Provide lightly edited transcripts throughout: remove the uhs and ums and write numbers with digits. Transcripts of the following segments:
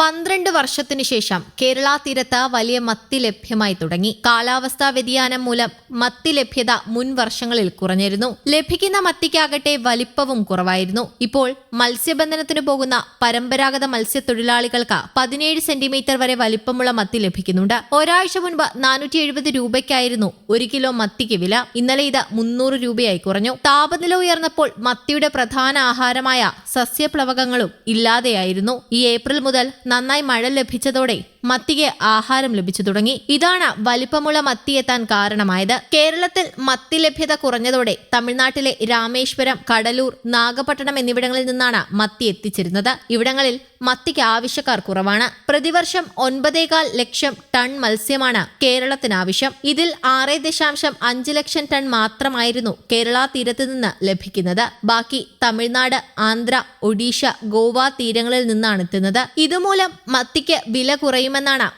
12 വർഷത്തിനു ശേഷം കേരള തീരത്ത് വലിയ മത്തി ലഭ്യമായി തുടങ്ങി. കാലാവസ്ഥാ വ്യതിയാനം മൂലം മത്തി ലഭ്യത മുൻ വർഷങ്ങളിൽ കുറഞ്ഞിരുന്നു. ലഭിക്കുന്ന മത്തിക്കാകട്ടെ വലിപ്പവും കുറവായിരുന്നു. ഇപ്പോൾ മത്സ്യബന്ധനത്തിന് പോകുന്ന പരമ്പരാഗത മത്സ്യത്തൊഴിലാളികൾക്ക് 17 സെന്റിമീറ്റർ വരെ വലിപ്പമുള്ള മത്തി ലഭിക്കുന്നുണ്ട്. ഒരാഴ്ച മുൻപ് 470 രൂപയ്ക്കായിരുന്നു 1 കിലോ മത്തിക്ക് വില. ഇന്നലെ ഇത് 300 രൂപയായി കുറഞ്ഞു. താപനില ഉയർന്നപ്പോൾ മത്തിയുടെ പ്രധാന ആഹാരമായ സസ്യപ്ലവകങ്ങളും ഇല്ലാതെയായിരുന്നു. ഈ ഏപ്രിൽ മുതൽ നന്നായി മഴ ലഭിച്ചതോടെ മത്തിക്ക് ആഹാരം ലഭിച്ചു തുടങ്ങി. ഇതാണ് വലിപ്പമുള്ള മത്തി എത്താൻ കാരണമായത്. കേരളത്തിൽ മത്തി ലഭ്യത കുറഞ്ഞതോടെ തമിഴ്നാട്ടിലെ രാമേശ്വരം, കടലൂർ, നാഗപട്ടണം എന്നിവിടങ്ങളിൽ നിന്നാണ് മത്തി എത്തിച്ചിരുന്നത്. ഇവിടങ്ങളിൽ മത്തിക്ക് ആവശ്യക്കാർ കുറവാണ്. പ്രതിവർഷം 9.25 ലക്ഷം ടൺ മത്സ്യമാണ് കേരളത്തിന് ആവശ്യം. ഇതിൽ 6.5 ലക്ഷം ടൺ മാത്രമായിരുന്നു കേരള തീരത്ത് നിന്ന് ലഭിക്കുന്നത്. ബാക്കി തമിഴ്നാട്, ആന്ധ്ര, ഒഡീഷ, ഗോവ തീരങ്ങളിൽ നിന്നാണ് എത്തുന്നത്. ഇതുമൂലം മത്തിക്ക് വില കുറയുമെന്നാണ്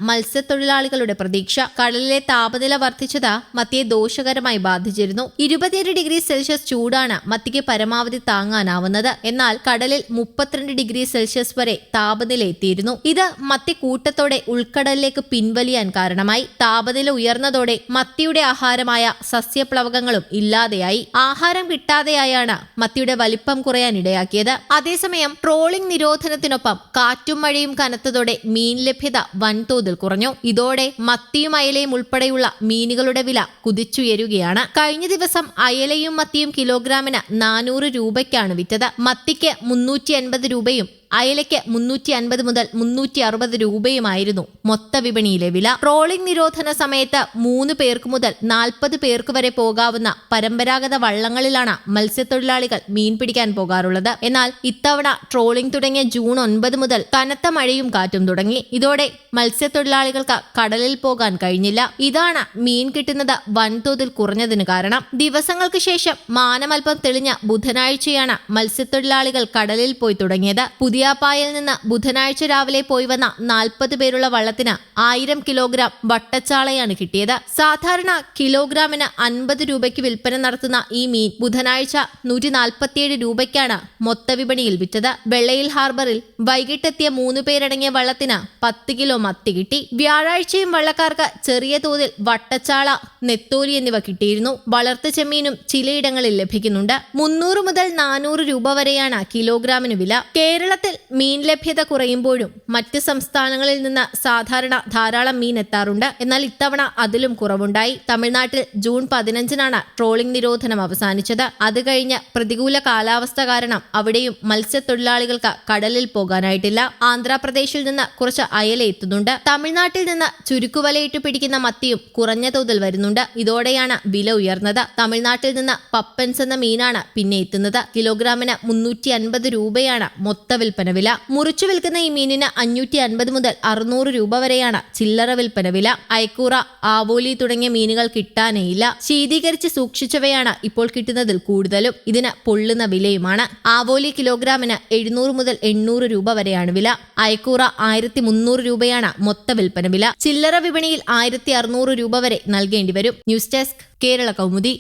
മത്സ്യത്തൊഴിലാളികളുടെ പ്രതീക്ഷ. കടലിലെ താപനില വർദ്ധിച്ചത് മത്തിയെ ദോഷകരമായി ബാധിച്ചിരുന്നു. 27 ഡിഗ്രി സെൽഷ്യസ് ചൂടാണ് മത്തിക്ക് പരമാവധി താങ്ങാനാവുന്നത്. എന്നാൽ കടലിൽ 32 ഡിഗ്രി സെൽഷ്യസ് വരെ താപനില എത്തിയിരുന്നു. ഇത് മത്തി കൂട്ടത്തോടെ ഉൾക്കടലിലേക്ക് പിൻവലിയാൻ കാരണമായി. താപനില ഉയർന്നതോടെ മത്തിയുടെ ആഹാരമായ സസ്യപ്ലവകങ്ങളും ഇല്ലാതെയായി. ആഹാരം കിട്ടാതെയായാണ് മത്തിയുടെ വലിപ്പം കുറയാൻ ഇടയാക്കിയത്. അതേസമയം ട്രോളിംഗ് നിരോധനത്തിനൊപ്പം കാറ്റും മഴയും കനത്തതോടെ മീൻ ലഭ്യത വൻതോതിൽ കുറഞ്ഞു. ഇതോടെ മത്തിയും അയലയും ഉൾപ്പെടെയുള്ള മീനുകളുടെ വില കുതിച്ചുയരുകയാണ്. കഴിഞ്ഞ ദിവസം അയലയും മത്തിയും കിലോഗ്രാമിന് 400 രൂപയ്ക്കാണ് വിറ്റത്. മത്തിക്ക് 380 രൂപയും അയലയ്ക്ക് 350 മുതൽ 360 രൂപയുമായിരുന്നു മൊത്ത വിപണിയിലെ വില. ട്രോളിംഗ് നിരോധന സമയത്ത് 3 പേർക്ക് മുതൽ 40 പേർക്ക് വരെ പോകാവുന്ന പരമ്പരാഗത വള്ളങ്ങളിലാണ് മത്സ്യത്തൊഴിലാളികൾ മീൻ പിടിക്കാൻ പോകാറുള്ളത്. എന്നാൽ ഇത്തവണ ട്രോളിംഗ് തുടങ്ങിയ ജൂൺ 9 മുതൽ കനത്ത മഴയും കാറ്റും തുടങ്ങി. ഇതോടെ മത്സ്യത്തൊഴിലാളികൾക്ക് കടലിൽ പോകാൻ കഴിഞ്ഞില്ല. ഇതാണ് മീൻ കിട്ടുന്നത് വൻതോതിൽ കുറഞ്ഞതിന് കാരണം. ദിവസങ്ങൾക്ക് ശേഷം മാനമൽപ്പം തെളിഞ്ഞ ബുധനാഴ്ചയാണ് മത്സ്യത്തൊഴിലാളികൾ കടലിൽ പോയി തുടങ്ങിയത്. പുതിയാപ്പായിൽ നിന്ന് ബുധനാഴ്ച രാവിലെ പോയി വന്ന 40 പേരുള്ള വള്ളത്തിന് 1000 കിലോഗ്രാം വട്ടച്ചാളയാണ് കിട്ടിയത്. സാധാരണ കിലോഗ്രാമിന് 50 രൂപയ്ക്ക് വിൽപ്പന നടത്തുന്ന ഈ മീൻ ബുധനാഴ്ച 147 രൂപയ്ക്കാണ് മൊത്ത വിപണിയിൽ വിറ്റത്. വെള്ളയിൽ ഹാർബറിൽ വൈകിട്ടെത്തിയ 3 പേരടങ്ങിയ വള്ളത്തിന് 10 കിലോ മത്തി കിട്ടി. വ്യാഴാഴ്ചയും വള്ളക്കാർക്ക് ചെറിയ തോതിൽ വട്ടച്ചാള, നെത്തോലി എന്നിവ കിട്ടിയിരുന്നു. വളർത്തു ചെമ്മീനും ചിലയിടങ്ങളിൽ ലഭിക്കുന്നുണ്ട്. 300 മുതൽ 400 രൂപ വരെയാണ് കിലോഗ്രാമിന് വില. കേരളത്തിൽ മീൻ ലഭ്യത കുറയുമ്പോഴും മറ്റ് സംസ്ഥാനങ്ങളിൽ നിന്ന് സാധാരണ ധാരാളം മീൻ എത്താറുണ്ട്. എന്നാൽ ഇത്തവണ അതിലും കുറവുണ്ടായി. തമിഴ്നാട്ടിൽ ജൂൺ 15-നാണ് ട്രോളിംഗ് നിരോധനം അവസാനിച്ചത്. അത് കഴിഞ്ഞ് പ്രതികൂല കാലാവസ്ഥ കാരണം അവിടെയും മത്സ്യത്തൊഴിലാളികൾക്ക് കടലിൽ പോകാനായിട്ടില്ല. ആന്ധ്രാപ്രദേശിൽ നിന്ന് കുറച്ച് അയല എത്തുന്നുണ്ട്. തമിഴ്നാട്ടിൽ നിന്ന് ചുരുക്കുവലയിട്ട് പിടിക്കുന്ന മത്തിയും കുറഞ്ഞ തോതിൽ വരുന്നുണ്ട്. ഇതോടെയാണ് വില ഉയർന്നത്. തമിഴ്നാട്ടിൽ നിന്ന് പപ്പൻസ് എന്ന മീനാണ് പിന്നെ എത്തുന്നത്. കിലോഗ്രാമിന് 350 രൂപയാണ് മൊത്ത വിൽപ്പന വില. മുറിച്ചു വിൽക്കുന്ന ഈ മീനിന് 550 മുതൽ 600 രൂപ വരെയാണ് ചില്ലറ വിൽപ്പന വില. അയക്കൂറ, ആവോലി തുടങ്ങിയ മീനുകൾ കിട്ടാനേയില്ല. ശീതീകരിച്ച് സൂക്ഷിച്ചവയാണ് ഇപ്പോൾ കിട്ടുന്നതിൽ കൂടുതലും. ഇതിന് പൊള്ളുന്ന വിലയുമാണ്. ആവോലി കിലോഗ്രാമിന് 700 മുതൽ 800 രൂപ വരെയാണ് വില. അയക്കൂറ 1300 രൂപയാണ് മൊത്ത വിൽപ്പന വില. ചില്ലറ വിപണിയിൽ 1600 രൂപ വരെ നൽകേണ്ടി വരും. News desk, Kerala Kaumudi.